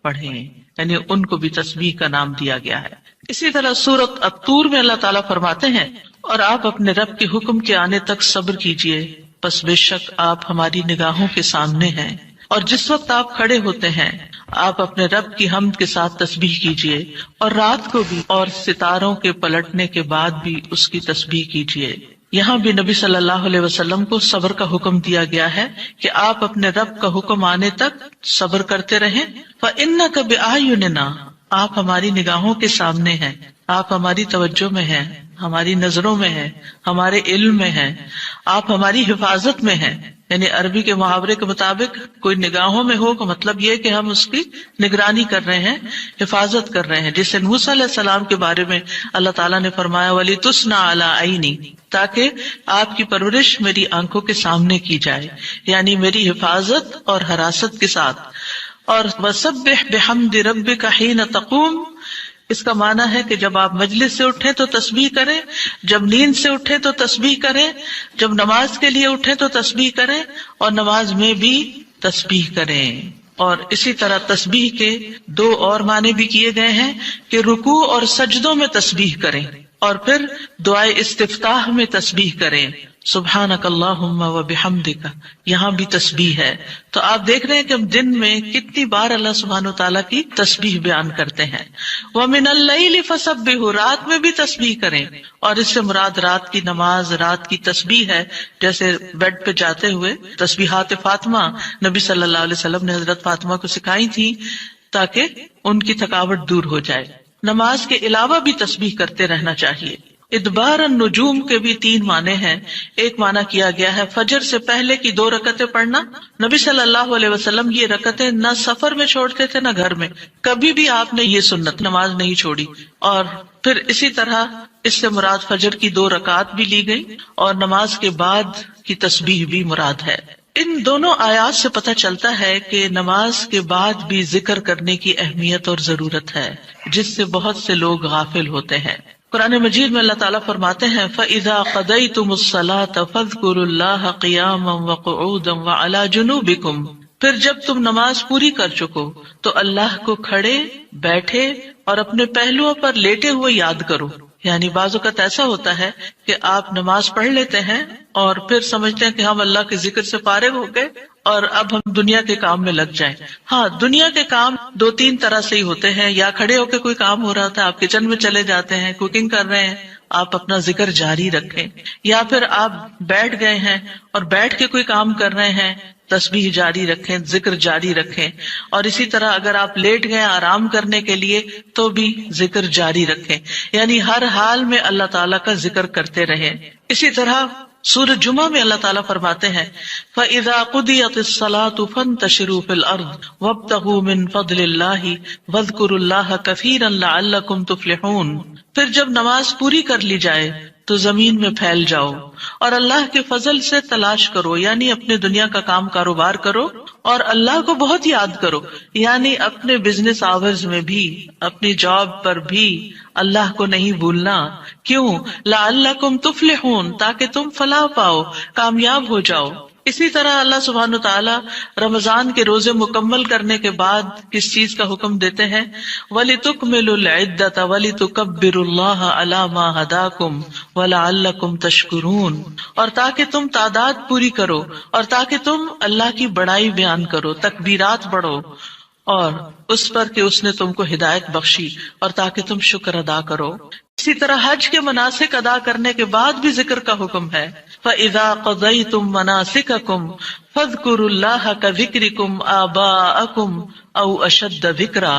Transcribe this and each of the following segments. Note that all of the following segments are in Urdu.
پڑھیں، یعنی ان کو بھی تسبیح کا نام دیا گیا ہے۔ اسی طرح سورۃ الطور میں اللہ تعالیٰ فرماتے ہیں اور آپ اپنے رب کے حکم کے آنے تک صبر کیجئے، پس بے شک آپ ہماری نگاہوں کے سامنے ہیں، اور جس وقت آپ کھڑے ہوتے ہیں آپ اپنے رب کی حمد کے ساتھ تسبیح کیجئے، اور رات کو بھی اور ستاروں کے پلٹنے کے بعد بھی اس کی تسبیح کیجئے۔ یہاں بھی نبی صلی اللہ علیہ وسلم کو صبر کا حکم دیا گیا ہے کہ آپ اپنے رب کا حکم آنے تک صبر کرتے رہیں۔ فَإِنَّكَ بِأَعْيُنِنَا، آپ ہماری نگاہوں کے سامنے ہیں، آپ ہماری توجہ میں ہیں، ہماری نظروں میں ہیں، ہمارے علم میں ہیں، آپ ہماری حفاظت میں ہیں۔ یعنی عربی کے محاورے کے مطابق کوئی نگاہوں میں ہو کا مطلب یہ کہ ہم اس کی نگرانی کر رہے ہیں، حفاظت کر رہے ہیں، جیسے موسیٰ علیہ السلام کے بارے میں اللہ تعالیٰ نے فرمایا وَلِتُصْنَعَ عَلَىٰ عَيْنِي، تاکہ آپ کی پرورش میری آنکھوں کے سامنے کی جائے، یعنی میری حفاظت اور حراست کے ساتھ۔ اور وَسَبِّحْ بِحَمْدِ رَبِّكَ حِينَ تَقُومُ، اس کا معنی ہے کہ جب آپ مجلس سے اٹھیں تو تسبیح کریں، جب نیند سے اٹھیں تو تسبیح کریں، جب نماز کے لیے اٹھیں تو تسبیح کریں، اور نماز میں بھی تسبیح کریں۔ اور اسی طرح تسبیح کے دو اور معنی بھی کیے گئے ہیں کہ رکوع اور سجدوں میں تسبیح کریں، اور پھر دعائے استفتاح میں تسبیح کریں، سبحانک اللہم و بحمدک، یہاں بھی تسبیح ہے۔ تو آپ دیکھ رہے ہیں کہ ہم دن میں کتنی بار اللہ سبحانہ وتعالیٰ کی تسبیح بیان کرتے ہیں۔ وَمِنَ اللَّيْلِ فَسَبِّحْهُ، رات میں بھی تسبیح کریں، اور اس سے مراد رات کی نماز، رات کی تسبیح ہے۔ جیسے بیڈ پہ جاتے ہوئے تسبیحات فاطمہ نبی صلی اللہ علیہ وسلم نے حضرت فاطمہ کو سکھائی تھی تاکہ ان کی تھکاوٹ دور ہو جائے۔ نماز کے علاوہ بھی تسبیح کرتے رہنا چاہیے۔ ادبار النجوم کے بھی 3 معنی ہیں۔ ایک معنی کیا گیا ہے فجر سے پہلے کی 2 رکعتیں پڑھنا۔ نبی صلی اللہ علیہ وسلم یہ رکعتیں نہ سفر میں چھوڑتے تھے نہ گھر میں، کبھی بھی آپ نے یہ سنت نماز نہیں چھوڑی۔ اور پھر اسی طرح اس سے مراد فجر کی 2 رکعات بھی لی گئی، اور نماز کے بعد کی تسبیح بھی مراد ہے۔ ان دونوں آیات سے پتہ چلتا ہے کہ نماز کے بعد بھی ذکر کرنے کی اہمیت اور ضرورت ہے، جس سے بہت سے لوگ غافل ہوتے ہیں۔ قرآن مجید میں اللہ تعالیٰ فرماتے ہیں فَإِذَا قَضَيْتُمُ الصَّلَاةَ فَاذْكُرُوا اللَّهَ قِيَامًا وَقُعُودًا وَعَلَى جُنُوبِكُمْ، پھر جب تم نماز پوری کر چکو تو اللہ کو کھڑے، بیٹھے اور اپنے پہلوؤں پر لیٹے ہوئے یاد کرو۔ یعنی بعض اوقات ایسا ہوتا ہے کہ آپ نماز پڑھ لیتے ہیں اور پھر سمجھتے ہیں کہ ہم اللہ کے ذکر سے فارغ ہو گئے اور اب ہم دنیا کے کام میں لگ جائیں۔ ہاں، دنیا کے کام 2-3 طرح سے ہی ہوتے ہیں، یا کھڑے ہو کے کوئی کام ہو رہا تھا، آپ کچن میں چلے جاتے ہیں، کوکنگ کر رہے ہیں، آپ اپنا ذکر جاری رکھیں، یا پھر آپ بیٹھ گئے ہیں اور بیٹھ کے کوئی کام کر رہے ہیں، تسبیح جاری رکھیں، ذکر جاری رکھیں۔ اور اسی طرح اگر آپ لیٹ گئے آرام کرنے کے لیے تو بھی ذکر جاری رکھیں، یعنی ہر حال میں اللہ تعالیٰ کا ذکر کرتے رہیں۔ اسی طرح سورہ جمعہ میں اللہ تعالیٰ فرماتے ہیں فَإِذَا قُضِيَتِ الصَّلَاةُ فَانتَشِرُوا فِي الْأَرْضِ وَابْتَغُوا مِن فَضْلِ اللَّهِ وَاذْكُرُوا اللَّهَ كَثِيرًا لَعَلَّكُمْ تُفْلِحُونَ، پھر جب نماز پوری کر لی جائے تو زمین میں پھیل جاؤ اور اللہ کے فضل سے تلاش کرو، یعنی اپنے دنیا کا کام کاروبار کرو اور اللہ کو بہت یاد کرو، یعنی اپنے بزنس آورز میں بھی، اپنی جاب پر بھی اللہ کو نہیں بھولنا۔ کیوں؟ لعلکم تفلحون، تاکہ تم فلاح پاؤ، کامیاب ہو جاؤ۔ اسی طرح اللہ سبحانہ وتعالیٰ رمضان کے روزے مکمل کرنے کے بعد کس چیز کا حکم دیتے ہیں؟ وَلِتُكْمِلُوا الْعِدَّةَ وَلِتُكَبِّرُوا اللَّهَ عَلَى مَا هَدَاكُمْ وَلَعَلَّكُمْ تَشْكُرُونَ، اور تاکہ تم تعداد پوری کرو، اور تاکہ تم اللہ کی بڑائی بیان کرو، تکبیرات پڑھو، اور اس پر کہ اس نے تم کو ہدایت بخشی، اور تاکہ تم شکر ادا کرو۔ اسی طرح حج کے مناسک ادا کرنے کے بعد بھی ذکر کا حکم ہے فَإِذَا قَضَيْتُم مَّنَاسِكَكُمْ فَاذْكُرُوا اللَّهَ كَذِكْرِكُمْ آبَاءَكُمْ او اشد ذکرا،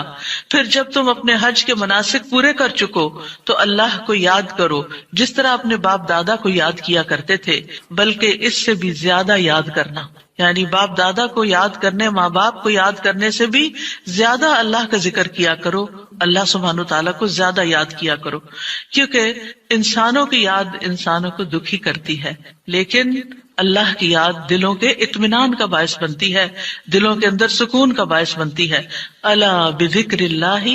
پھر جب تم اپنے حج کے مناسک پورے کر چکو تو اللہ کو یاد کرو جس طرح اپنے باپ دادا کو یاد کیا کرتے تھے، بلکہ اس سے بھی زیادہ یاد کرنا، یعنی باپ دادا کو یاد کرنے، ماں باپ کو یاد کرنے سے بھی زیادہ اللہ کا ذکر کیا کرو، اللہ سبحانہ تعالیٰ کو زیادہ یاد کیا کرو، کیونکہ انسانوں کی یاد انسانوں کو دکھی کرتی ہے، لیکن اللہ کی یاد دلوں کے اطمینان کا باعث بنتی ہے، دلوں کے اندر سکون کا باعث بنتی ہے۔ الا بذکر اللہ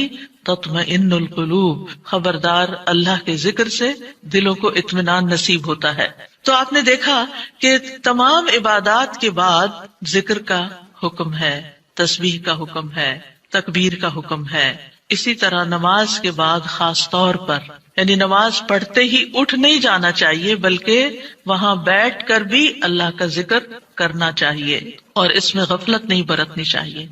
تطمئن القلوب، خبردار اللہ کے ذکر سے دلوں کو اطمینان نصیب ہوتا ہے۔ تو آپ نے دیکھا کہ تمام عبادات کے بعد ذکر کا حکم ہے، تسبیح کا حکم ہے، تکبیر کا حکم ہے۔ اسی طرح نماز کے بعد خاص طور پر یعنی نماز پڑھتے ہی اٹھ نہیں جانا چاہیے، بلکہ وہاں بیٹھ کر بھی اللہ کا ذکر کرنا چاہیے، اور اس میں غفلت نہیں برتنی چاہیے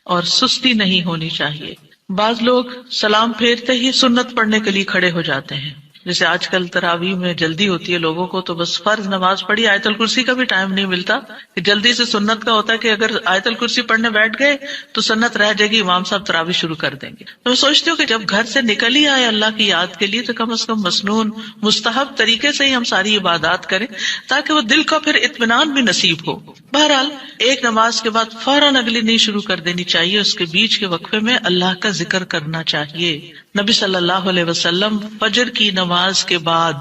اور سستی نہیں ہونی چاہیے۔ بعض لوگ سلام پھیرتے ہی سنت پڑھنے کے لیے کھڑے ہو جاتے ہیں، جیسے آج کل تراویح میں جلدی ہوتی ہے لوگوں کو، تو بس فرض نماز پڑھی، آیت الکرسی کا بھی ٹائم نہیں ملتا کہ جلدی سے سنت کا ہوتا ہے کہ اگر آیت الکرسی پڑھنے بیٹھ گئے تو سنت رہ جائے گی، امام صاحب تراویح شروع کر دیں گے۔ تو میں سوچتی ہوں کہ جب گھر سے نکل ہی آئے اللہ کی یاد کے لیے تو کم از کم مسنون مستحب طریقے سے ہی ہم ساری عبادات کریں تاکہ وہ دل کو پھر اطمینان بھی نصیب ہو۔ بہرحال ایک نماز کے بعد فوراً اگلی نہیں شروع کر دینی چاہیے، اس کے بیچ کے وقفے میں اللہ کا ذکر کرنا چاہیے۔ نبی صلی اللہ علیہ وسلم فجر کی نماز کے بعد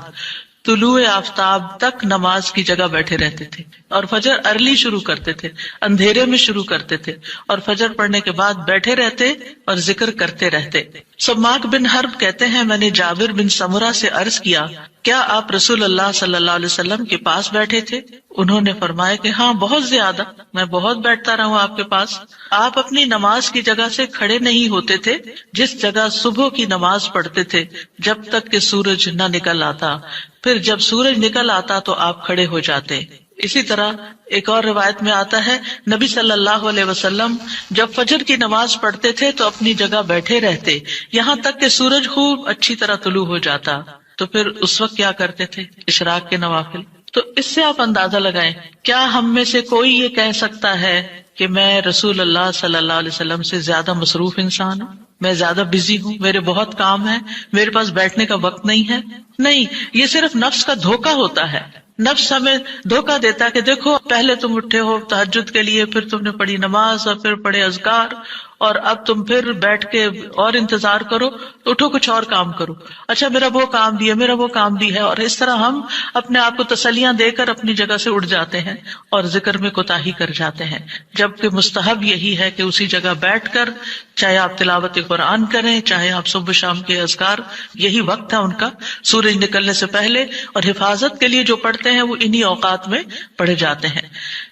طلوع آفتاب تک نماز کی جگہ بیٹھے رہتے تھے، اور فجر ارلی شروع کرتے تھے، اندھیرے میں شروع کرتے تھے، اور فجر پڑھنے کے بعد بیٹھے رہتے اور ذکر کرتے رہتے۔ سماک بن حرب کہتے ہیں، میں نے جابر بن سمرہ سے عرض کیا، کیا آپ رسول اللہ صلی اللہ علیہ وسلم کے پاس بیٹھے تھے؟ انہوں نے فرمایا کہ ہاں، بہت زیادہ، میں بہت بیٹھتا رہا ہوں آپ کے پاس۔ آپ اپنی نماز کی جگہ سے کھڑے نہیں ہوتے تھے جس جگہ صبح کی نماز پڑھتے تھے جب تک کہ سورج نہ نکل آتا، پھر جب سورج نکل آتا تو آپ کھڑے ہو جاتے۔ اسی طرح ایک اور روایت میں آتا ہے، نبی صلی اللہ علیہ وسلم جب فجر کی نماز پڑھتے تھے تو اپنی جگہ بیٹھے رہتے یہاں تک کہ سورج خوب اچھی طرح طلوع ہو جاتا، تو پھر اس وقت کیا کرتے تھے؟ اشراق کے نوافل۔ تو اس سے آپ اندازہ لگائیں، کیا ہم میں سے کوئی یہ کہہ سکتا ہے کہ میں رسول اللہ صلی اللہ علیہ وسلم سے زیادہ مصروف انسان ہوں، میں زیادہ بزی ہوں، میرے بہت کام ہیں، میرے پاس بیٹھنے کا وقت نہیں ہے؟ نہیں، یہ صرف نفس کا دھوکہ ہوتا ہے۔ نفس ہمیں دھوکہ دیتا ہے کہ دیکھو، پہلے تم اٹھے ہو تہجد کے لیے، پھر تم نے پڑھی نماز اور پھر پڑھے اذکار، اور اب تم پھر بیٹھ کے اور انتظار کرو، اٹھو کچھ اور کام کرو، اچھا میرا وہ کام بھی ہے، میرا وہ کام بھی ہے، اور اس طرح ہم اپنے آپ کو تسلیاں دے کر اپنی جگہ سے اٹھ جاتے ہیں اور ذکر میں کوتاہی کر جاتے ہیں، جبکہ مستحب یہی ہے کہ اسی جگہ بیٹھ کر چاہے آپ تلاوت قرآن کریں، چاہے آپ صبح شام کے اذکار، یہی وقت ہے ان کا، سورج نکلنے سے پہلے، اور حفاظت کے لیے جو پڑھتے ہیں وہ انہی اوقات میں پڑھے جاتے ہیں۔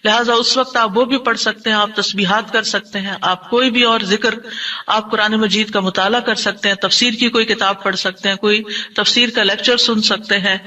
لہٰذا اس وقت آپ وہ بھی پڑھ سکتے ہیں، آپ تسبیحات کر سکتے ہیں، آپ کوئی بھی اور ذکر، آپ قرآن مجید کا مطالعہ کر سکتے ہیں، تفسیر کی کوئی کتاب پڑھ سکتے ہیں، کوئی تفسیر کا لیکچر سن سکتے ہیں،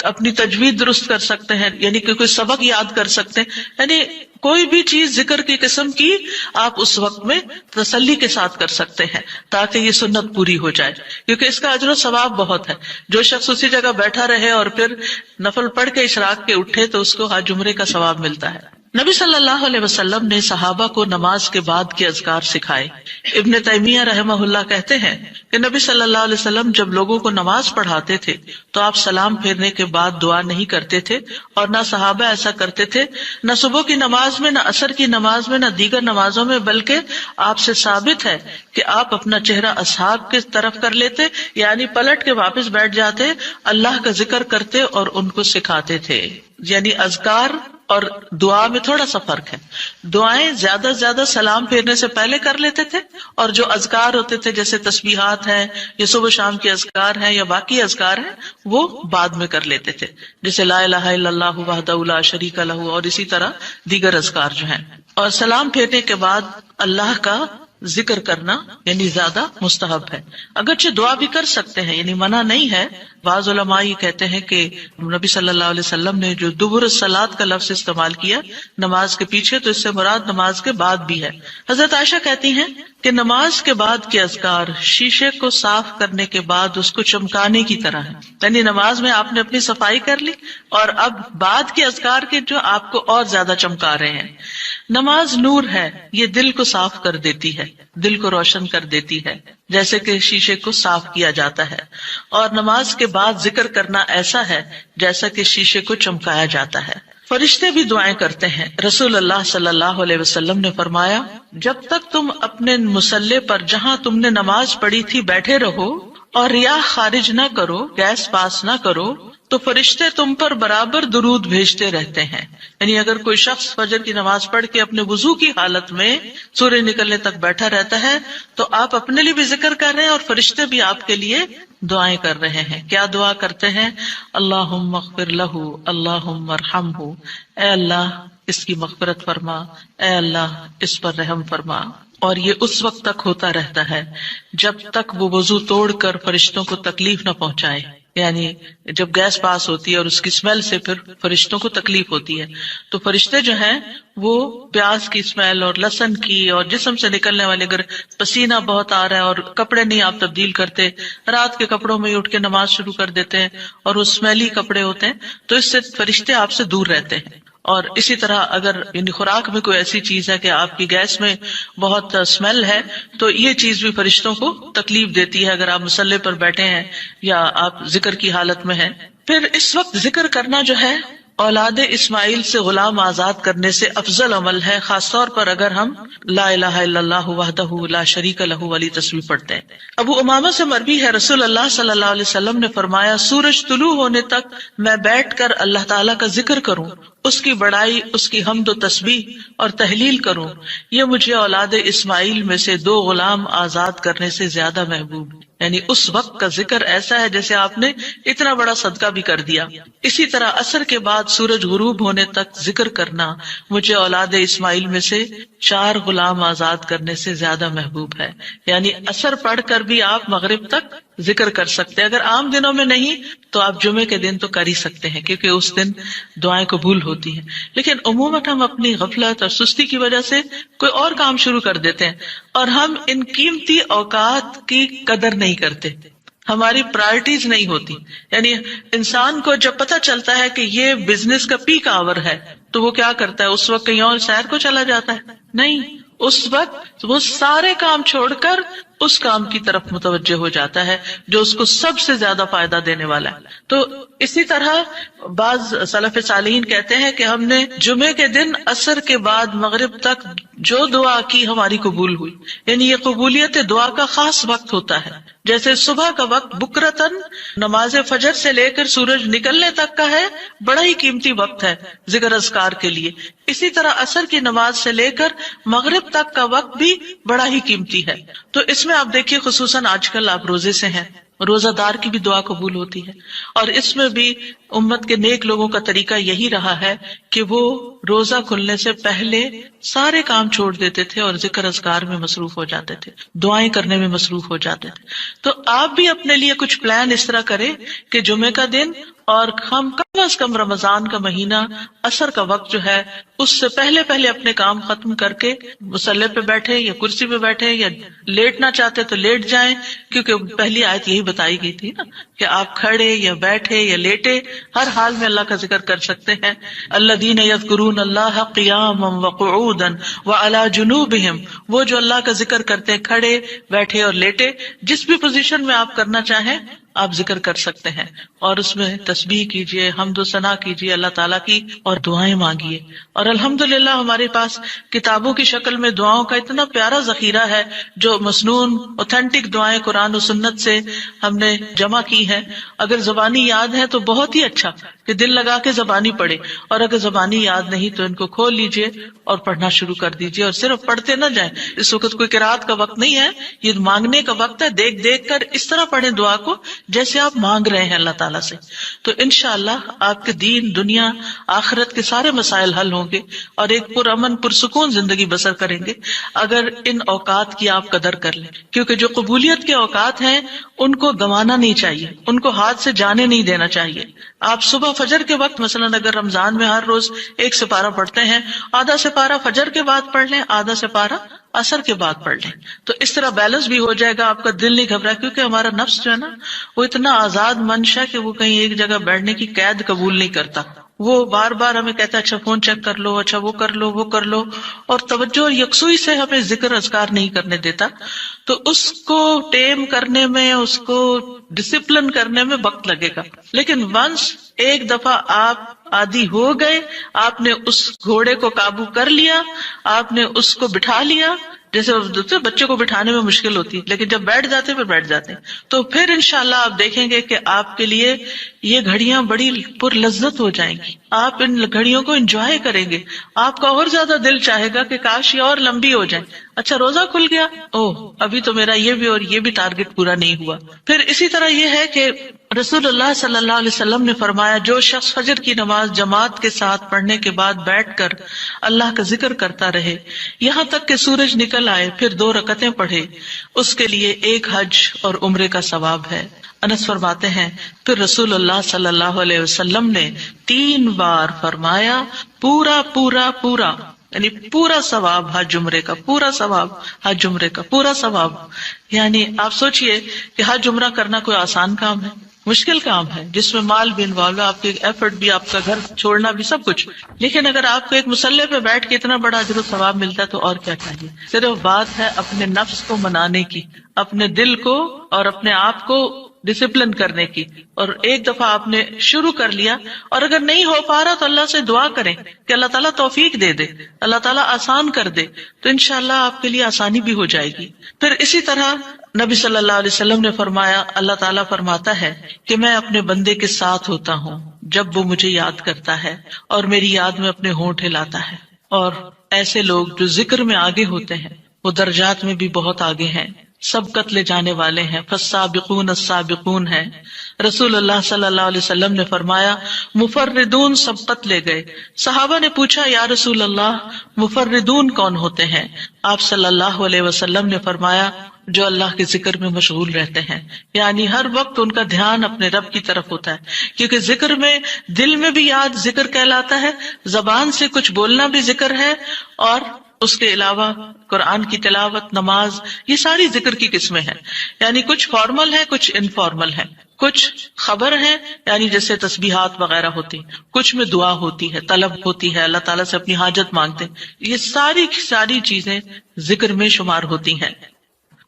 اپنی تجوید درست کر سکتے ہیں، یعنی کہ کوئی سبق یاد کر سکتے ہیں، یعنی کوئی بھی چیز ذکر کی قسم کی آپ اس وقت میں تسلی کے ساتھ کر سکتے ہیں تاکہ یہ سنت پوری ہو جائے، کیونکہ اس کا اجر و ثواب بہت ہے۔ جو شخص اسی جگہ بیٹھا رہے اور پھر نفل پڑھ کے اشراق کے اٹھے تو اس کو حج عمرے کا ثواب ملتا ہے۔ نبی صلی اللہ علیہ وسلم نے صحابہ کو نماز کے بعد کے اذکار سکھائے۔ ابن تیمیہ رحمہ اللہ کہتے ہیں کہ نبی صلی اللہ علیہ وسلم جب لوگوں کو نماز پڑھاتے تھے تو آپ سلام پھیرنے کے بعد دعا نہیں کرتے تھے، اور نہ صحابہ ایسا کرتے تھے، نہ صبح کی نماز میں، نہ عصر کی نماز میں، نہ دیگر نمازوں میں، بلکہ آپ سے ثابت ہے کہ آپ اپنا چہرہ اصحاب کی طرف کر لیتے، یعنی پلٹ کے واپس بیٹھ جاتے، اللہ کا ذکر کرتے اور ان کو سکھاتے تھے۔ یعنی اذکار اور دعا میں تھوڑا سا فرق ہے، دعائیں زیادہ سے زیادہ سلام پھیرنے سے پہلے کر لیتے تھے، اور جو اذکار ہوتے تھے جیسے تسبیحات ہیں یا صبح شام کے اذکار ہیں یا باقی اذکار ہیں وہ بعد میں کر لیتے تھے، جیسے لا الہ الا اللہ وحدہ لا شریک لہ، اور اسی طرح دیگر اذکار جو ہیں۔ اور سلام پھیرنے کے بعد اللہ کا ذکر کرنا یعنی زیادہ مستحب ہے، اگرچہ دعا بھی کر سکتے ہیں، یعنی منع نہیں ہے۔ بعض علماء یہ کہتے ہیں کہ نبی صلی اللہ علیہ وسلم نے جو دبر الصلاۃ کا لفظ استعمال کیا نماز کے پیچھے، تو اس سے مراد نماز کے بعد بھی ہے۔ حضرت عائشہ کہتی ہیں کہ نماز کے بعد کے اذکار شیشے کو صاف کرنے کے بعد اس کو چمکانے کی طرح ہے، یعنی نماز میں آپ نے اپنی صفائی کر لی اور اب بعد کے اذکار کے جو آپ کو اور زیادہ چمکا رہے ہیں۔ نماز نور ہے، یہ دل کو صاف کر دیتی ہے، دل کو روشن کر دیتی ہے، جیسے کہ شیشے کو صاف کیا جاتا ہے، اور نماز کے بعد ذکر کرنا ایسا ہے جیسا کہ شیشے کو چمکایا جاتا ہے۔ فرشتے بھی دعائیں کرتے ہیں۔ رسول اللہ صلی اللہ علیہ وسلم نے فرمایا، جب تک تم اپنے مصلی پر جہاں تم نے نماز پڑھی تھی بیٹھے رہو اور ریاح خارج نہ کرو، گیس پاس نہ کرو، تو فرشتے تم پر برابر درود بھیجتے رہتے ہیں۔ یعنی اگر کوئی شخص فجر کی نماز پڑھ کے اپنے وضو کی حالت میں سورج نکلنے تک بیٹھا رہتا ہے تو آپ اپنے لیے بھی ذکر کر رہے ہیں اور فرشتے بھی آپ کے لیے دعائیں کر رہے ہیں۔ کیا دعا کرتے ہیں؟ اللہم اغفر لہ، اللہم ارحمہ، اے اللہ اس کی مغفرت فرما، اے اللہ اس پر رحم فرما۔ اور یہ اس وقت تک ہوتا رہتا ہے جب تک وہ وضو توڑ کر فرشتوں کو تکلیف نہ پہنچائے. یعنی جب گیس پاس ہوتی ہے اور اس کی اسمیل سے پھر فرشتوں کو تکلیف ہوتی ہے، تو فرشتے جو ہیں وہ پیاز کی اسمیل اور لہسن کی اور جسم سے نکلنے والے، اگر پسینہ بہت آ رہا ہے اور کپڑے نہیں آپ تبدیل کرتے، رات کے کپڑوں میں اٹھ کے نماز شروع کر دیتے ہیں اور وہ اسمیلی کپڑے ہوتے ہیں، تو اس سے فرشتے آپ سے دور رہتے ہیں. اور اسی طرح اگر یعنی خوراک میں کوئی ایسی چیز ہے کہ آپ کی گیس میں بہت اسمیل ہے، تو یہ چیز بھی فرشتوں کو تکلیف دیتی ہے اگر آپ مصلی پر بیٹھے ہیں یا آپ ذکر کی حالت میں ہیں. پھر اس وقت ذکر کرنا جو ہے اولاد اسماعیل سے غلام آزاد کرنے سے افضل عمل ہے، خاص طور پر اگر ہم لا الہ الا اللہ وحدہ لا شریک لہ والی تسبیح پڑھتے ہیں. ابو امامہ سے مروی ہے رسول اللہ صلی اللہ علیہ وسلم نے فرمایا، سورج طلوع ہونے تک میں بیٹھ کر اللہ تعالیٰ کا ذکر کروں، اس کی بڑائی، اس کی حمد و تسبیح اور تحلیل کروں، یہ مجھے اولاد اسماعیل میں سے 2 غلام آزاد کرنے سے زیادہ محبوب. یعنی اس وقت کا ذکر ایسا ہے جیسے آپ نے اتنا بڑا صدقہ بھی کر دیا. اسی طرح عصر کے بعد سورج غروب ہونے تک ذکر کرنا مجھے اولاد اسماعیل میں سے 4 غلام آزاد کرنے سے زیادہ محبوب ہے. یعنی عصر پڑھ کر بھی آپ مغرب تک ذکر کر سکتے ہیں. اگر عام دنوں میں نہیں تو آپ جمعے کے دن تو کر ہی سکتے ہیں، کیونکہ اس دن دعائیں قبول ہوتی ہیں. لیکن عموماً ہم اپنی غفلت اور سستی کی وجہ سے کوئی اور کام شروع کر دیتے ہیں اور ہم ان قیمتی اوقات کی قدر نہیں کرتے، ہماری پرائرٹیز نہیں ہوتی. یعنی انسان کو جب پتہ چلتا ہے کہ یہ بزنس کا پیک آور ہے تو وہ کیا کرتا ہے؟ اس وقت کہیں اور سیر کو چلا جاتا ہے؟ نہیں، اس وقت وہ سارے کام چھوڑ کر اس کام کی طرف متوجہ ہو جاتا ہے جو اس کو سب سے زیادہ فائدہ دینے والا ہے. تو اسی طرح بعض سلف صالحین کہتے ہیں کہ ہم نے جمعے کے دن عصر کے بعد مغرب تک جو دعا کی ہماری قبول ہوئی. یعنی یہ قبولیت دعا کا خاص وقت ہوتا ہے. جیسے صبح کا وقت بکرتن نماز فجر سے لے کر سورج نکلنے تک کا ہے، بڑا ہی قیمتی وقت ہے ذکر اذکار کے لیے. اسی طرح عصر کی نماز سے لے کر مغرب تک کا وقت بھی بڑا ہی قیمتی ہے. تو اس میں آپ دیکھیے خصوصاً آج کل آپ روزے سے ہیں، روزہ دار کی بھی دعا قبول ہوتی ہے. اور اس میں بھی امت کے نیک لوگوں کا طریقہ یہی رہا ہے کہ وہ روزہ کھلنے سے پہلے سارے کام چھوڑ دیتے تھے اور ذکر اذکار میں مصروف ہو جاتے تھے، دعائیں کرنے میں مصروف ہو جاتے تھے. تو آپ بھی اپنے لیے کچھ پلان اس طرح کریں کہ جمعے کا دن اور ہم کم از کم رمضان کا مہینہ عصر کا وقت جو ہے اس سے پہلے اپنے کام ختم کر کے مصلی پہ بیٹھے یا کرسی پہ بیٹھے یا لیٹنا چاہتے تو لیٹ جائیں، کیونکہ پہلی آیت یہی بتائی گئی تھی نا کہ آپ کھڑے یا بیٹھے یا لیٹے ہر حال میں اللہ کا ذکر کر سکتے ہیں. الذین یذکرون اللہ قیاما وقعودا وعلی جنوبہم، وہ جو اللہ کا ذکر کرتے ہیں کھڑے، بیٹھے اور لیٹے، جس بھی پوزیشن میں آپ کرنا چاہیں آپ ذکر کر سکتے ہیں. اور اس میں تسبیح کیجئے، حمد و ثنا کیجئے اللہ تعالیٰ کی اور دعائیں مانگیے. اور الحمدللہ ہمارے پاس کتابوں کی شکل میں دعاؤں کا اتنا پیارا ذخیرہ ہے جو مسنون اوتھینٹک دعائیں قرآن و سنت سے ہم نے جمع کی ہیں. اگر زبانی یاد ہے تو بہت ہی اچھا کہ دل لگا کے زبانی پڑھے، اور اگر زبانی یاد نہیں تو ان کو کھول لیجئے اور پڑھنا شروع کر دیجئے. اور صرف پڑھتے نہ جائیں، اس وقت کوئی قرات کا وقت نہیں ہے، یہ مانگنے کا وقت ہے. دیکھ دیکھ کر اس طرح پڑھیں دعا کو جیسے آپ مانگ رہے ہیں اللہ تعالیٰ سے. تو انشاءاللہ آپ کے دین، دنیا، آخرت کے سارے مسائل حل ہوں گے اور ایک پرامن پرسکون زندگی بسر کریں گے اگر ان اوقات کی آپ قدر کر لیں. کیونکہ جو قبولیت کے اوقات ہیں ان کو گنوانا نہیں چاہیے، ان کو ہاتھ سے جانے نہیں دینا چاہیے. آپ صبح فجر کے وقت مثلا اگر رمضان میں ہر روز 1 سپارہ پڑھتے ہیں، آدھا سپارہ فجر کے بعد پڑھ لیں، آدھا سپارہ عصر کے بعد پڑھ لیں. تو اس طرح بیلنس بھی ہو جائے گا، آپ کا دل نہیں گھبرا. کیونکہ ہمارا نفس جو ہے نا وہ اتنا آزاد منش ہے کہ وہ کہیں ایک جگہ بیٹھنے کی قید قبول نہیں کرتا. وہ بار بار ہمیں کہتا ہے اچھا فون چیک کر لو، اچھا وہ کر لو، وہ کر لو، اور توجہ اور یکسوئی سے ہمیں ذکر اذکار نہیں کرنے دیتا. تو اس کو ٹیم کرنے میں، اس کو ڈسپلن کرنے میں وقت لگے گا. لیکن ونس ایک دفعہ آپ عادی ہو گئے، آپ نے اس گھوڑے کو قابو کر لیا، آپ نے اس کو بٹھا لیا. جیسے بچے کو بٹھانے میں مشکل ہوتی ہے لیکن جب بیٹھ جاتے پھر بیٹھ جاتے ہیں. تو پھر انشاءاللہ آپ دیکھیں گے کہ آپ کے لیے یہ گھڑیاں بڑی پر لذت ہو جائیں گی. آپ ان گھڑیوں کو انجوائے کریں گے. آپ کا اور زیادہ دل چاہے گا کہ کاش یہ اور لمبی ہو جائیں. اچھا روزہ کھل گیا، اوہ ابھی تو میرا یہ بھی اور یہ بھی ٹارگٹ پورا نہیں ہوا. پھر اسی طرح یہ ہے کہ رسول اللہ صلی اللہ علیہ وسلم نے فرمایا، جو شخص فجر کی نماز جماعت کے ساتھ پڑھنے کے بعد بیٹھ کر اللہ کا ذکر کرتا رہے یہاں تک کہ سورج نکل آئے، پھر 2 رکعتیں پڑھے، اس کے لیے 1 حج اور عمرے کا ثواب ہے۔ انس فرماتے ہیں، پھر رسول اللہ صلی اللہ علیہ وسلم نے 3 بار فرمایا، پورا پورا پورا، یعنی پورا ثواب حج عمرے کا، پورا ثواب حج عمرے کا، پورا ثواب۔ یعنی آپ سوچئے کہ حج عمرہ کرنا کوئی آسان کام ہے؟ مشکل کام ہے، جس میں مال بھی انوالو ہے، آپ کے ایفرٹ بھی، آپ کا گھر چھوڑنا بھی، سب کچھ۔ لیکن اگر آپ کو ایک مصلی پہ بیٹھ کے اتنا بڑا اجر و ثواب ملتا ہے تو اور کیا چاہیے۔ صرف بات ہے اپنے نفس کو منانے کی، اپنے دل کو اور اپنے آپ کو ڈسپلن کرنے کی، اور ایک دفعہ آپ نے شروع کر لیا، اور اگر نہیں ہو پا رہا تو اللہ سے دعا کریں کہ اللہ تعالیٰ توفیق دے دے، اللہ تعالیٰ آسان کر دے، تو انشاءاللہ آپ کے لیے آسانی بھی ہو جائے گی۔ پھر اسی طرح نبی صلی اللہ علیہ وسلم نے فرمایا، اللہ تعالیٰ فرماتا ہے کہ میں اپنے بندے کے ساتھ ہوتا ہوں جب وہ مجھے یاد کرتا ہے اور میری یاد میں اپنے ہونٹ ہلاتا ہے۔ اور ایسے لوگ جو ذکر میں آگے ہوتے ہیں وہ درجات میں بھی بہت آگے ہیں، سبقت لے جانے والے ہیں، فالسابقون السابقون ہیں۔ رسول اللہ صلی اللہ علیہ وسلم نے فرمایا، مفردون سبقت لے گئے۔ صحابہ نے پوچھا، یا رسول اللہ مفردون کون ہوتے ہیں؟ آپ صلی اللہ علیہ وسلم نے فرمایا، جو اللہ کے ذکر میں مشغول رہتے ہیں، یعنی ہر وقت ان کا دھیان اپنے رب کی طرف ہوتا ہے، کیونکہ ذکر میں دل میں بھی یاد ذکر کہلاتا ہے، زبان سے کچھ بولنا بھی ذکر ہے، اور اس کے علاوہ قرآن کی تلاوت، نماز، یہ ساری ذکر کی قسمیں ہیں۔ یعنی کچھ فارمل ہے، کچھ انفارمل ہے، کچھ خبر ہے یعنی جیسے تسبیحات وغیرہ ہوتی، کچھ میں دعا ہوتی ہے، طلب ہوتی ہے، اللہ تعالیٰ سے اپنی حاجت مانگتے ہیں، یہ ساری چیزیں ذکر میں شمار ہوتی ہیں۔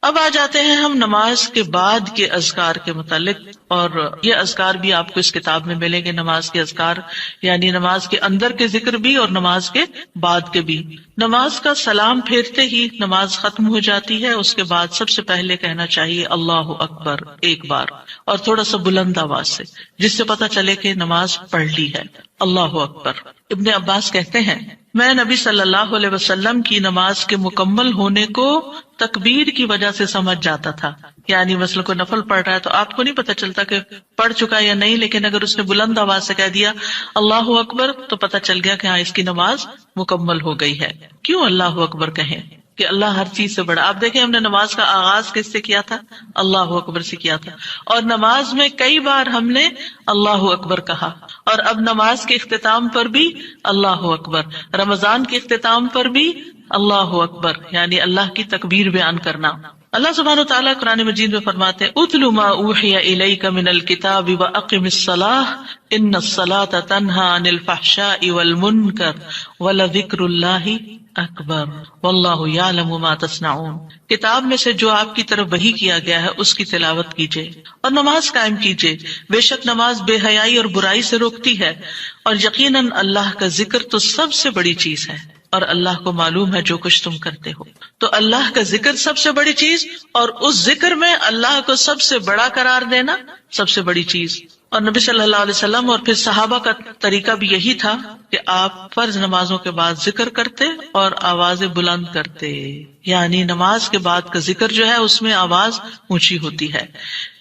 اب آ جاتے ہیں ہم نماز کے بعد کے اذکار کے متعلق، اور یہ اذکار بھی آپ کو اس کتاب میں ملیں گے، نماز کے اذکار، یعنی نماز کے اندر کے ذکر بھی اور نماز کے بعد کے بھی۔ نماز کا سلام پھیرتے ہی نماز ختم ہو جاتی ہے، اس کے بعد سب سے پہلے کہنا چاہیے اللہ اکبر 1 بار، اور تھوڑا سا بلند آواز سے، جس سے پتہ چلے کہ نماز پڑھ لی ہے۔ اللہ اکبر۔ ابن عباس کہتے ہیں، میں نبی صلی اللہ علیہ وسلم کی نماز کے مکمل ہونے کو تکبیر کی وجہ سے سمجھ جاتا تھا۔ یعنی مثلا کوئی نفل پڑھ رہا ہے تو آپ کو نہیں پتہ چلتا کہ پڑھ چکا یا نہیں، لیکن اگر اس نے بلند آواز سے کہہ دیا اللہ اکبر تو پتہ چل گیا کہ ہاں اس کی نماز مکمل ہو گئی ہے۔ کیوں اللہ اکبر کہیں؟ کہ اللہ ہر چیز سے بڑا۔ آپ دیکھیں ہم نے نماز کا آغاز کس سے کیا تھا؟ اللہ اکبر سے کیا تھا، اور نماز میں کئی بار ہم نے اللہ اکبر کہا، اور اب نماز کے اختتام پر بھی اللہ اکبر، رمضان کے اختتام پر بھی اللہ اکبر، یعنی اللہ کی تکبیر بیان کرنا۔ اللہ سبحانہ وتعالیٰ قرآن مجید میں فرماتے ہیں، اتل ما اوحی الیک من الکتاب واقم الصلاۃ ان الصلاۃ تنہی عن الفحشاء والمنکر ولذکر اللہ اکبر واللہ یعلم ما تصنعون۔ کتاب میں سے جو آپ کی طرف وحی کیا گیا ہے اس کی تلاوت کیجیے اور نماز قائم کیجیے، بے شک نماز بے حیائی اور برائی سے روکتی ہے، اور یقیناً اللہ کا ذکر تو سب سے بڑی چیز ہے، اور اللہ کو معلوم ہے جو کچھ تم کرتے ہو۔ تو اللہ کا ذکر سب سے بڑی چیز، اور اس ذکر میں اللہ کو سب سے بڑا قرار دینا سب سے بڑی چیز۔ اور نبی صلی اللہ علیہ وسلم اور پھر صحابہ کا طریقہ بھی یہی تھا کہ آپ فرض نمازوں کے بعد ذکر کرتے اور آوازیں بلند کرتے، یعنی نماز کے بعد کا ذکر جو ہے اس میں آواز اونچی ہوتی ہے۔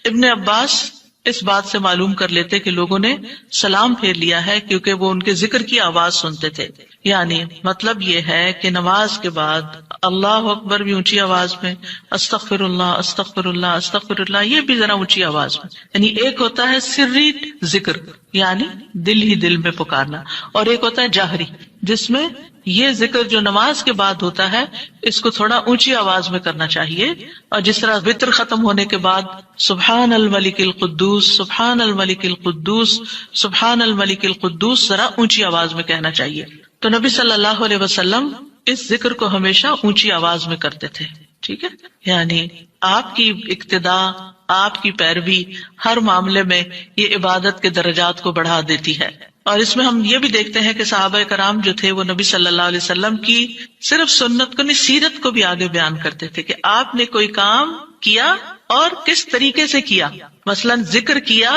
ابن عباس اس بات سے معلوم کر لیتے کہ لوگوں نے سلام پھیر لیا ہے کیونکہ وہ ان کے ذکر کی آواز سنتے تھے، یعنی مطلب یہ ہے کہ نماز کے بعد اللہ اکبر بھی اونچی آواز میں، استغفر اللہ استغفر اللہ استغفر اللہ یہ بھی ذرا اونچی آواز میں، یعنی ایک ہوتا ہے سری ذکر یعنی دل ہی دل میں پکارنا، اور ایک ہوتا ہے جاہری جس میں یہ ذکر جو نماز کے بعد ہوتا ہے اس کو تھوڑا اونچی آواز میں کرنا چاہیے، اور جس طرح وتر ختم ہونے کے بعد سبحان الملک القدوس سبحان الملک القدوس سبحان الملک القدوس ذرا اونچی آواز میں کہنا چاہیے۔ تو نبی صلی اللہ علیہ وسلم اس ذکر کو ہمیشہ اونچی آواز میں کرتے تھے، ٹھیک ہے، یعنی آپ کی اقتداء، آپ کی پیروی ہر معاملے میں یہ عبادت کے درجات کو بڑھا دیتی ہے۔ اور اس میں ہم یہ بھی دیکھتے ہیں کہ صحابہ کرام جو تھے وہ نبی صلی اللہ علیہ وسلم کی صرف سنت کو نہیں سیرت کو بھی آگے بیان کرتے تھے کہ آپ نے کوئی کام کیا اور کس طریقے سے کیا، مثلا ذکر کیا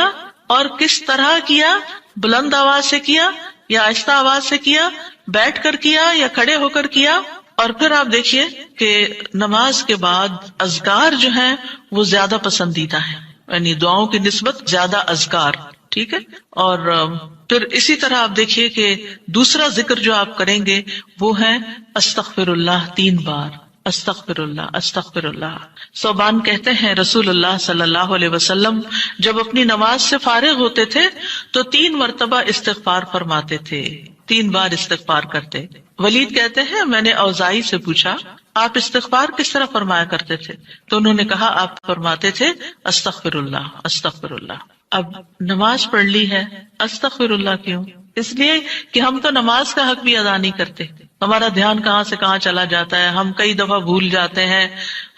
اور کس طرح کیا، بلند آواز سے کیا یا آہستہ آواز سے کیا، بیٹھ کر کیا یا کھڑے ہو کر کیا۔ اور پھر آپ دیکھیے کہ نماز کے بعد اذکار جو ہیں وہ زیادہ پسندیدہ ہیں، یعنی دعاؤں کی نسبت زیادہ اذکار، ٹھیک ہے. اور پھر اسی طرح آپ دیکھیے کہ دوسرا ذکر جو آپ کریں گے وہ ہے استغفر اللہ 3 بار. استغفر اللہ استغفر اللہ. ثوبان کہتے ہیں رسول اللہ صلی اللہ علیہ وسلم جب اپنی نماز سے فارغ ہوتے تھے تو 3 مرتبہ استغفار فرماتے تھے، 3 بار استغفار کرتے. ولید کہتے ہیں میں نے اوزائی سے پوچھا آپ استغفار کس طرح فرمایا کرتے تھے؟ تو انہوں نے کہا آپ فرماتے تھے استغفر اللہ استغفر اللہ. اب نماز پڑھ لی ہے، استغفر اللہ کیوں؟ اس لیے کہ ہم تو نماز کا حق بھی ادا نہیں کرتے. ہمارا دھیان کہاں سے کہاں چلا جاتا ہے، ہم کئی دفعہ بھول جاتے ہیں،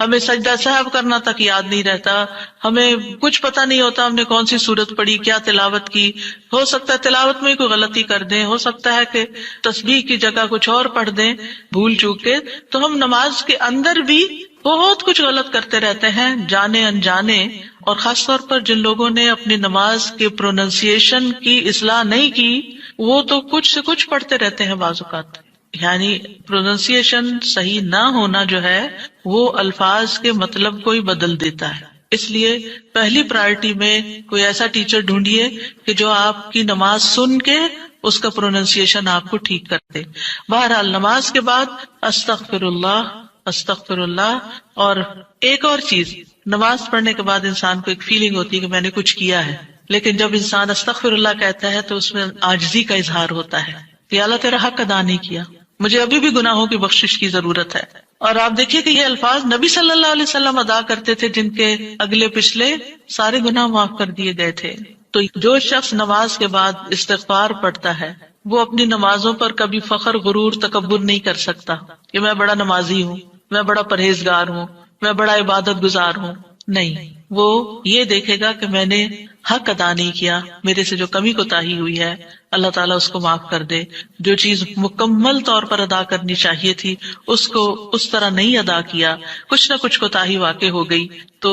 ہمیں سجدہ سہو کرنا تک یاد نہیں رہتا، ہمیں کچھ پتہ نہیں ہوتا ہم نے کون سی سورت پڑھی، کیا تلاوت کی. ہو سکتا ہے تلاوت میں کوئی غلطی کر دیں، ہو سکتا ہے کہ تسبیح کی جگہ کچھ اور پڑھ دیں بھول چوک کے. تو ہم نماز کے اندر بھی بہت کچھ غلط کرتے رہتے ہیں جانے انجانے. اور خاص طور پر جن لوگوں نے اپنی نماز کے پروننسیشن کی اصلاح نہیں کی وہ تو کچھ سے کچھ پڑھتے رہتے ہیں بعض اوقات. یعنی پروننسیشن صحیح نہ ہونا جو ہے وہ الفاظ کے مطلب کو ہی بدل دیتا ہے. اس لیے پہلی پرائرٹی میں کوئی ایسا ٹیچر ڈھونڈیے کہ جو آپ کی نماز سن کے اس کا پروننسیشن آپ کو ٹھیک کر دے. بہرحال نماز کے بعد استغفر اللہ استغفر اللہ. اور ایک اور چیز، نماز پڑھنے کے بعد انسان کو ایک فیلنگ ہوتی ہے کہ میں نے کچھ کیا ہے، لیکن جب انسان استغفر اللہ کہتا ہے تو اس میں عاجزی کا اظہار ہوتا ہے کہ اللہ تیرا حق ادا نہیں کیا، مجھے ابھی بھی گناہوں کی بخشش کی ضرورت ہے. اور آپ دیکھیے کہ یہ الفاظ نبی صلی اللہ علیہ وسلم ادا کرتے تھے جن کے اگلے پچھلے سارے گناہ معاف کر دیے گئے تھے. تو جو شخص نماز کے بعد استغفار پڑھتا ہے وہ اپنی نمازوں پر کبھی فخر غرور تکبر نہیں کر سکتا کہ میں بڑا نمازی ہوں، میں بڑا پرہیزگار ہوں، میں بڑا عبادت گزار ہوں. نہیں، وہ یہ دیکھے گا کہ میں نے حق ادا نہیں کیا، میرے سے جو کمی کوتاہی ہوئی ہے اللہ تعالیٰ اس کو معاف کر دے. جو چیز مکمل طور پر ادا کرنی چاہیے تھی اس کو اس طرح نہیں ادا کیا، کچھ نہ کچھ کوتاہی واقع ہو گئی، تو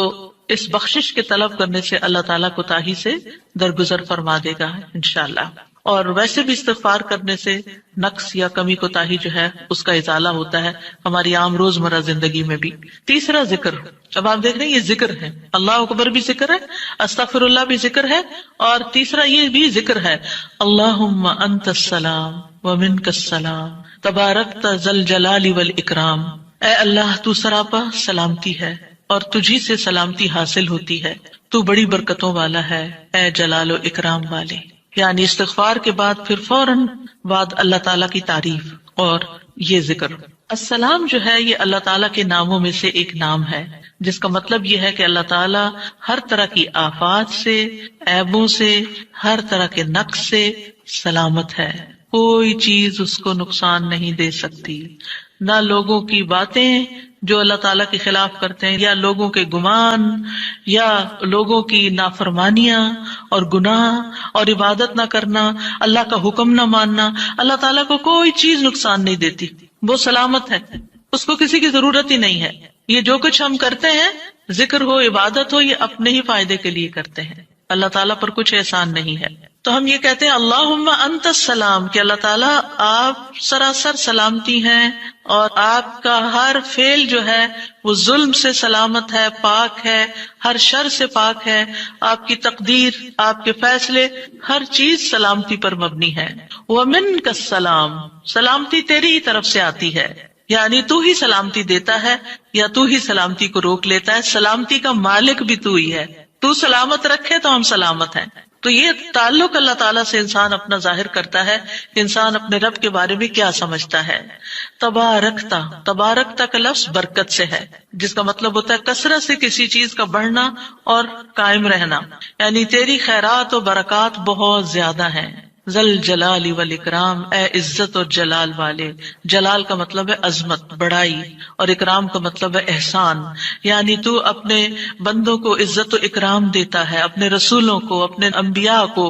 اس بخشش کے طلب کرنے سے اللہ تعالیٰ کوتاہی سے درگزر فرما دے گا انشاءاللہ. اور ویسے بھی استغفار کرنے سے نقص یا کمی کوتاہی جو ہے اس کا ازالہ ہوتا ہے ہماری عام روزمرہ زندگی میں بھی. تیسرا ذکر، اب آپ دیکھ رہے ہیں یہ ذکر ہے، اللہ اکبر بھی ذکر ہے، استغفر اللہ بھی ذکر ہے، اور تیسرا یہ بھی ذکر ہے اللہم انت السلام ومنک السلام تبارکت ذل جلال والاکرام. اے اللہ تو سراپا سلامتی ہے اور تجھی سے سلامتی حاصل ہوتی ہے، تو بڑی برکتوں والا ہے اے جلال و اکرام والے. یعنی استغفار کے بعد پھر فوراً بعد اللہ تعالیٰ کی تعریف اور یہ ذکر. السلام جو ہے یہ اللہ تعالیٰ کے ناموں میں سے ایک نام ہے جس کا مطلب یہ ہے کہ اللہ تعالیٰ ہر طرح کی آفات سے، عیبوں سے، ہر طرح کے نقص سے سلامت ہے. کوئی چیز اس کو نقصان نہیں دے سکتی، نہ لوگوں کی باتیں جو اللہ تعالیٰ کے خلاف کرتے ہیں، یا لوگوں کے گمان، یا لوگوں کی نافرمانیاں اور گناہ اور عبادت نہ کرنا، اللہ کا حکم نہ ماننا. اللہ تعالیٰ کو کوئی چیز نقصان نہیں دیتی، وہ سلامت ہے، اس کو کسی کی ضرورت ہی نہیں ہے. یہ جو کچھ ہم کرتے ہیں، ذکر ہو عبادت ہو، یہ اپنے ہی فائدے کے لیے کرتے ہیں، اللہ تعالیٰ پر کچھ احسان نہیں ہے. تو ہم یہ کہتے ہیں اللہم انت السلام کہ اللہ تعالیٰ آپ سراسر سلامتی ہیں اور آپ کا ہر فعل جو ہے وہ ظلم سے سلامت ہے، پاک ہے، ہر شر سے پاک ہے. آپ کی تقدیر، آپ کے فیصلے، ہر چیز سلامتی پر مبنی ہے. ومنک السلام، سلامتی تیری ہی طرف سے آتی ہے، یعنی تو ہی سلامتی دیتا ہے یا تو ہی سلامتی کو روک لیتا ہے. سلامتی کا مالک بھی تو ہی ہے، تو سلامت رکھے تو ہم سلامت ہیں. تو یہ تعلق اللہ تعالیٰ سے انسان اپنا ظاہر کرتا ہے کہ انسان اپنے رب کے بارے میں کیا سمجھتا ہے. تبارکتا، تبارکتا کا لفظ برکت سے ہے جس کا مطلب ہوتا ہے کثرت سے کسی چیز کا بڑھنا اور قائم رہنا، یعنی تیری خیرات و برکات بہت زیادہ ہیں. ذل جلال والاکرام، اے عزت اور جلال والے. جلال کا مطلب ہے عظمت، بڑائی، اور اکرام کا مطلب ہے احسان. یعنی تو اپنے بندوں کو عزت و اکرام دیتا ہے، اپنے رسولوں کو، اپنے انبیاء کو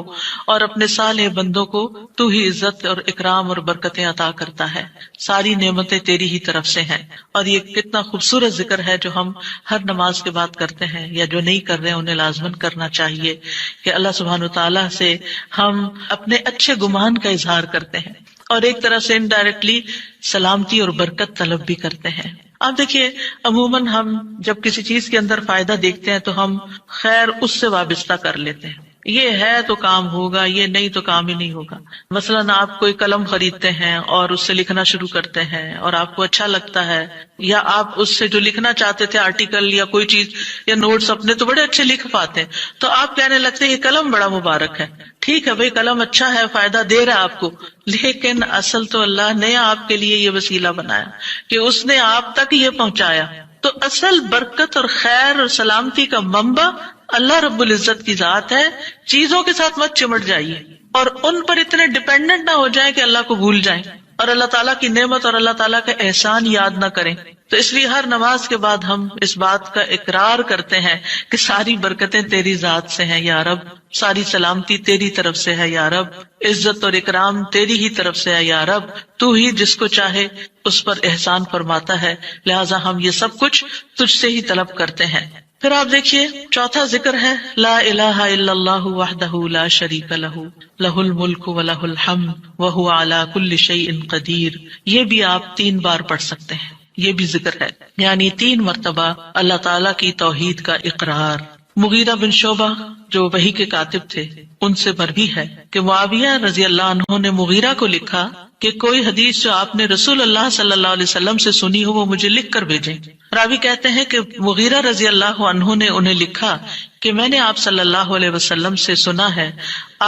اور اپنے صالح بندوں کو تو ہی عزت اور اکرام اور برکتیں عطا کرتا ہے. ساری نعمتیں تیری ہی طرف سے ہیں. اور یہ کتنا خوبصورت ذکر ہے جو ہم ہر نماز کے بعد کرتے ہیں، یا جو نہیں کر رہے ہیں انہیں لازماً کرنا چاہیے کہ اللہ سبحانہ وتعالیٰ سے ہم اپنے اچھے گمان کا اظہار کرتے ہیں اور ایک طرح سے انڈائریکٹلی سلامتی اور برکت طلب بھی کرتے ہیں. آپ دیکھیے عموماً ہم جب کسی چیز کے اندر فائدہ دیکھتے ہیں تو ہم خیر اس سے وابستہ کر لیتے ہیں، یہ ہے تو کام ہوگا، یہ نہیں تو کام ہی نہیں ہوگا۔ مثلاً آپ کوئی قلم خریدتے ہیں اور اس سے لکھنا شروع کرتے ہیں اور آپ کو اچھا لگتا ہے، یا آپ اس سے جو لکھنا چاہتے تھے آرٹیکل یا کوئی چیز یا نوٹس اپنے تو بڑے اچھے لکھ پاتے ہیں، تو آپ کہنے لگتے ہیں یہ قلم بڑا مبارک ہے۔ ٹھیک ہے بھائی، قلم اچھا ہے، فائدہ دے رہا ہے آپ کو، لیکن اصل تو اللہ نے آپ کے لیے یہ وسیلہ بنایا کہ اس نے آپ تک یہ پہنچایا۔ تو اصل برکت اور خیر اور سلامتی کا منبع اللہ رب العزت کی ذات ہے۔ چیزوں کے ساتھ مت چمٹ جائیے اور ان پر اتنے ڈیپینڈنٹ نہ ہو جائیں کہ اللہ کو بھول جائیں اور اللہ تعالیٰ کی نعمت اور اللہ تعالیٰ کا احسان یاد نہ کریں۔ تو اس لیے ہر نماز کے بعد ہم اس بات کا اقرار کرتے ہیں کہ ساری برکتیں تیری ذات سے ہیں یا رب، ساری سلامتی تیری طرف سے ہے یا رب، عزت اور اکرام تیری ہی طرف سے ہے یا رب، تو ہی جس کو چاہے اس پر احسان فرماتا ہے، لہٰذا ہم یہ سب کچھ تجھ سے ہی طلب کرتے ہیں۔ پھر آپ دیکھیے چوتھا ذکر ہے لا الہ الا اللہ وحدہ لا شریک لہ لہ الملک ولہ الحمد وہو علی کل شیء قدیر۔ یہ بھی آپ 3 بار پڑھ سکتے ہیں، یہ بھی ذکر ہے، یعنی 3 مرتبہ اللہ تعالی کی توحید کا اقرار۔ مغیرہ بن شعبہ جو وحی کے کاتب تھے ان سے مروی ہے کہ معاویہ رضی اللہ عنہ نے مغیرہ کو لکھا کہ کوئی حدیث جو آپ نے رسول اللہ صلی اللہ علیہ وسلم سے سنی ہو وہ مجھے لکھ کر بھیجیں۔ راوی کہتے ہیں کہ مغیرہ رضی اللہ عنہ نے انہیں لکھا کہ میں نے آپ صلی اللہ علیہ وسلم سے سنا ہے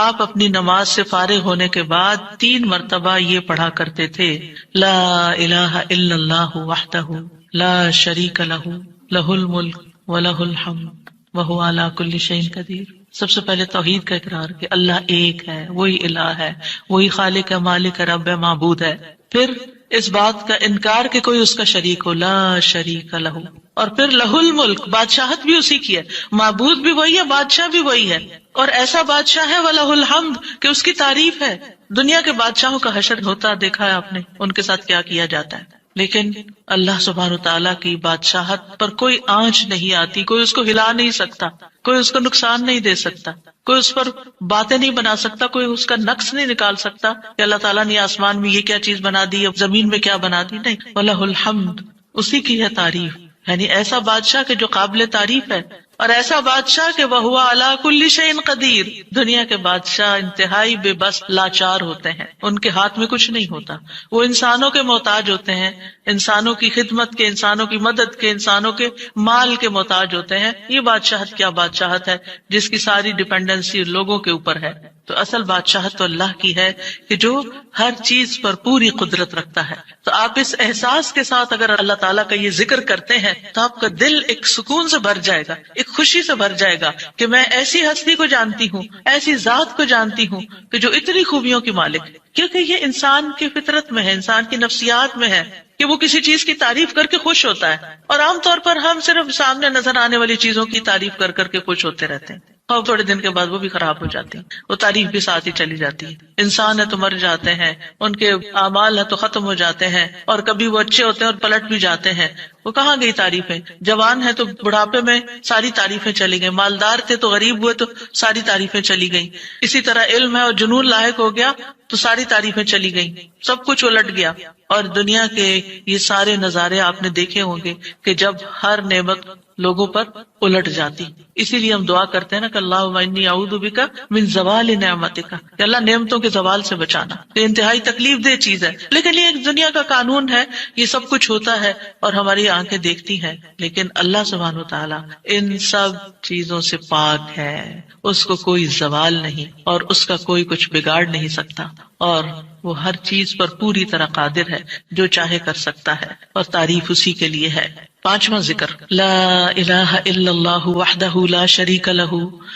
آپ اپنی نماز سے فارغ ہونے کے بعد 3 مرتبہ یہ پڑھا کرتے تھے لا الہ الا اللہ وحدہ لا شریک لہ لہ الملک ولہ الحمد وہو علی کل شیء قدیر۔ سب سے پہلے توحید کا اقرار کہ اللہ ایک ہے، وہی الہ ہے، وہی خالق ہے، مالک ہے، رب ہے، معبود ہے۔ پھر اس بات کا انکار کہ کوئی اس کا شریک ہو، لا شریک لہ، اور پھر لہ الملک، بادشاہت بھی اسی کی ہے، معبود بھی وہی ہے، بادشاہ بھی وہی ہے، اور ایسا بادشاہ ہے وَلَهُ الْحَمْدُ کہ اس کی تعریف ہے۔ دنیا کے بادشاہوں کا حشر ہوتا دیکھا ہے آپ نے، ان کے ساتھ کیا کیا جاتا ہے، لیکن اللہ سبحانہ وتعالیٰ کی بادشاہت پر کوئی آنچ نہیں آتی، کوئی اس کو ہلا نہیں سکتا، کوئی اس کو نقصان نہیں دے سکتا، کوئی اس پر باتیں نہیں بنا سکتا، کوئی اس کا نقص نہیں نکال سکتا کہ اللہ تعالیٰ نے آسمان میں یہ کیا چیز بنا دی، اب زمین میں کیا بنا دی، نہیں، وَلَهُ الْحَمْدُ، اسی کی ہے تعریف۔ یعنی ایسا بادشاہ کہ جو قابل تعریف ہے، اور ایسا بادشاہ کہ وَهُوَ عَلَى كُلِّ شَيْءٍ قَدِيرٌ۔ دنیا کے بادشاہ انتہائی بے بس لاچار ہوتے ہیں، ان کے ہاتھ میں کچھ نہیں ہوتا، وہ انسانوں کے محتاج ہوتے ہیں، انسانوں کی خدمت کے، انسانوں کی مدد کے، انسانوں کے مال کے محتاج ہوتے ہیں۔ یہ بادشاہت کیا بادشاہت ہے جس کی ساری ڈیپینڈنسی لوگوں کے اوپر ہے۔ تو اصل بادشاہت تو اللہ کی ہے کہ جو ہر چیز پر پوری قدرت رکھتا ہے۔ تو آپ اس احساس کے ساتھ اگر اللہ تعالیٰ کا یہ ذکر کرتے ہیں تو آپ کا دل ایک سکون سے بھر جائے گا، ایک خوشی سے بھر جائے گا کہ میں ایسی ہستی کو جانتی ہوں، ایسی ذات کو جانتی ہوں کہ جو اتنی خوبیوں کی مالک ہے۔ کیونکہ یہ انسان کی فطرت میں ہے، انسان کی نفسیات میں ہے کہ وہ کسی چیز کی تعریف کر کے خوش ہوتا ہے، اور عام طور پر ہم صرف سامنے نظر آنے والی چیزوں کی تعریف کر کر کے خوش ہوتے رہتے ہیں، اور تھوڑے دن کے بعد وہ بھی خراب ہو جاتی ہیں، وہ تعریف بھی ساتھ ہی چلی جاتی ہے۔ انسان ہے تو مر جاتے ہیں، ان کے اعمال ہے تو ختم ہو جاتے ہیں، اور کبھی وہ اچھے ہوتے ہیں اور پلٹ بھی جاتے ہیں۔ وہ کہاں گئی تعریفیں؟ جوان ہے تو بڑھاپے میں ساری تعریفیں چلی گئی، مالدار تھے تو غریب ہوئے تو ساری تعریفیں چلی گئیں، اسی طرح علم ہے اور جنون لاحق ہو گیا تو ساری تعریفیں چلی گئیں، سب کچھ الٹ گیا۔ اور دنیا کے یہ سارے نظارے آپ نے دیکھے ہوں گے کہ جب ہر نعمت لوگوں پر الٹ جاتی، اسی لیے ہم دعا کرتے ہیں نا کہ اللہم انی اعوذ بک من زوال نعمتک، کہ اللہ نعمتوں کے زوال سے بچانا۔ یہ انتہائی تکلیف دہ چیز ہے، لیکن یہ ایک دنیا کا قانون ہے، یہ سب کچھ ہوتا ہے اور ہماری آنکھیں دیکھتی ہیں، لیکن اللہ سبحانہ وتعالی ان سب چیزوں سے پاک ہے، اس کو کوئی زوال نہیں اور اس کا کوئی کچھ بگاڑ نہیں سکتا، اور وہ ہر چیز پر پوری طرح قادر ہے، جو چاہے کر سکتا ہے، اور تعریف اسی کے لیے ہے۔ 5واں ذکر لا الہ الا اللہ وحدہ لا شریک لہ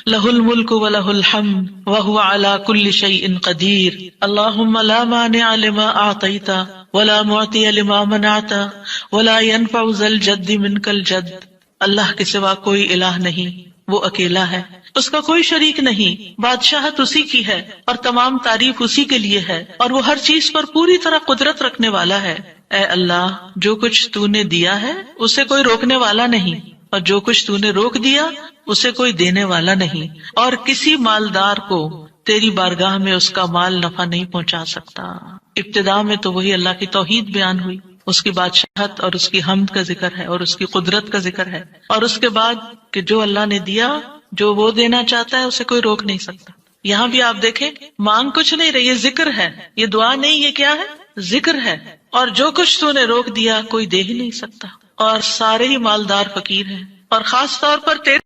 لہ الملک ولہ الحمد وہو علی کل شیء قدیر اللہم لا مانع لما اعطیت ولا معطی لما منعت ولا ينفع ذا الجد منک الجد۔ اللہ کے سوا کوئی الہ نہیں، وہ اکیلا ہے، اس کا کوئی شریک نہیں، بادشاہت اسی کی ہے اور تمام تعریف اسی کے لیے ہے، اور وہ ہر چیز پر پوری طرح قدرت رکھنے والا ہے۔ اے اللہ، جو کچھ تو نے دیا ہے اسے کوئی روکنے والا نہیں، اور جو کچھ تو نے روک دیا اسے کوئی دینے والا نہیں، اور کسی مالدار کو تیری بارگاہ میں اس کا مال نفع نہیں پہنچا سکتا۔ ابتدا میں تو وہی اللہ کی توحید بیان ہوئی اس کی بادشاہت اور اس کی حمد کا ذکر ہے اور اس کی قدرت کا ذکر ہے، اور اس کے بعد کہ جو اللہ نے دیا، جو وہ دینا چاہتا ہے اسے کوئی روک نہیں سکتا۔ یہاں بھی آپ دیکھیں، مانگ کچھ نہیں رہی، یہ ذکر ہے، یہ دعا نہیں، یہ کیا ہے؟ ذکر ہے۔ اور جو کچھ تو نے روک دیا کوئی دے ہی نہیں سکتا، اور سارے ہی مالدار فقیر ہیں، اور خاص طور پر تیرے